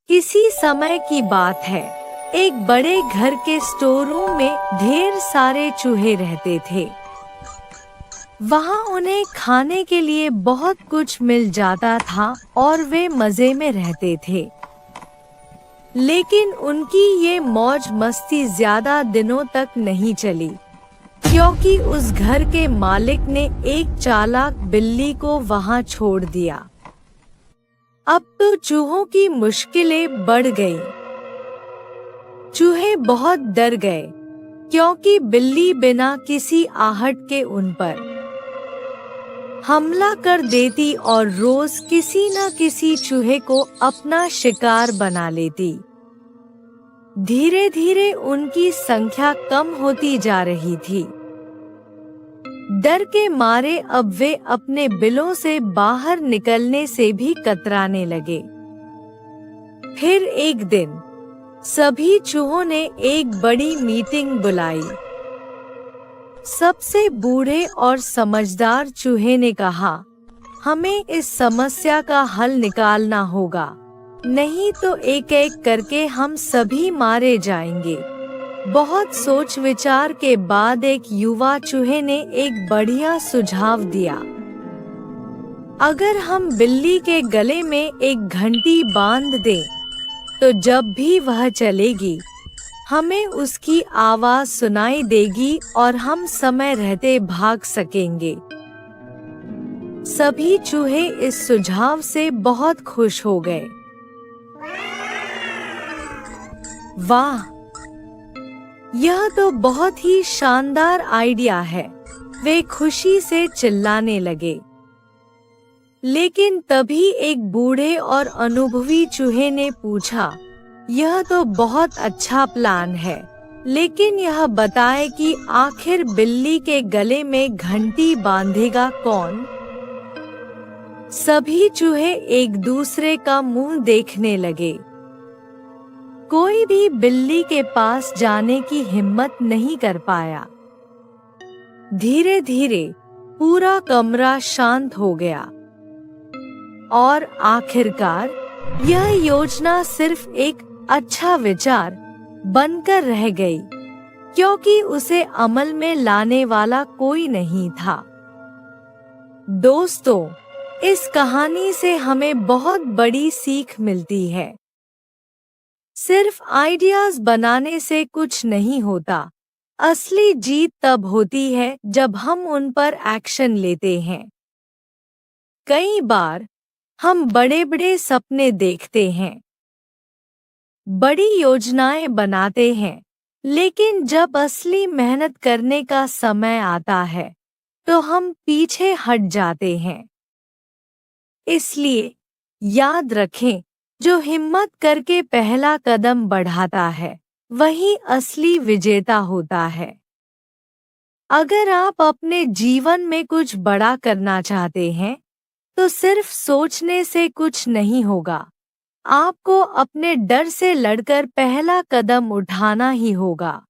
किसी समय की बात है। एक बड़े घर के स्टोर रूम में ढेर सारे चूहे रहते थे। वहाँ उन्हें खाने के लिए बहुत कुछ मिल जाता था और वे मजे में रहते थे। लेकिन उनकी ये मौज मस्ती ज्यादा दिनों तक नहीं चली, क्योंकि उस घर के मालिक ने एक चालाक बिल्ली को वहाँ छोड़ दिया। अब तो चूहों की मुश्किलें बढ़ गईं। चूहे बहुत डर गए, क्योंकि बिल्ली बिना किसी आहट के उन पर हमला कर देती और रोज किसी न किसी चूहे को अपना शिकार बना लेती। धीरे धीरे उनकी संख्या कम होती जा रही थी। डर के मारे अब वे अपने बिलों से बाहर निकलने से भी कतराने लगे। फिर एक दिन सभी चूहों ने एक बड़ी मीटिंग बुलाई। सबसे बूढ़े और समझदार चूहे ने कहा, हमें इस समस्या का हल निकालना होगा, नहीं तो एक एक करके हम सभी मारे जाएंगे। बहुत सोच विचार के बाद एक युवा चूहे ने एक बढ़िया सुझाव दिया। अगर हम बिल्ली के गले में एक घंटी बांध दें, तो जब भी वह चलेगी, हमें उसकी आवाज सुनाई देगी और हम समय रहते भाग सकेंगे। सभी चूहे इस सुझाव से बहुत खुश हो गए। वाह, यह तो बहुत ही शानदार आइडिया है, वे खुशी से चिल्लाने लगे। लेकिन तभी एक बूढ़े और अनुभवी चूहे ने पूछा, यह तो बहुत अच्छा प्लान है, लेकिन यह बताए कि आखिर बिल्ली के गले में घंटी बांधेगा कौन? सभी चूहे एक दूसरे का मुंह देखने लगे। कोई भी बिल्ली के पास जाने की हिम्मत नहीं कर पाया। धीरे धीरे पूरा कमरा शांत हो गया और आखिरकार यह योजना सिर्फ एक अच्छा विचार बनकर रह गई, क्योंकि उसे अमल में लाने वाला कोई नहीं था। दोस्तों, इस कहानी से हमें बहुत बड़ी सीख मिलती है। सिर्फ आइडियाज बनाने से कुछ नहीं होता। असली जीत तब होती है जब हम उन पर एक्शन लेते हैं। कई बार हम बड़े बड़े सपने देखते हैं, बड़ी योजनाएं बनाते हैं, लेकिन जब असली मेहनत करने का समय आता है, तो हम पीछे हट जाते हैं। इसलिए याद रखें, जो हिम्मत करके पहला कदम बढ़ाता है, वही असली विजेता होता है। अगर आप अपने जीवन में कुछ बड़ा करना चाहते हैं, तो सिर्फ सोचने से कुछ नहीं होगा। आपको अपने डर से लड़कर पहला कदम उठाना ही होगा।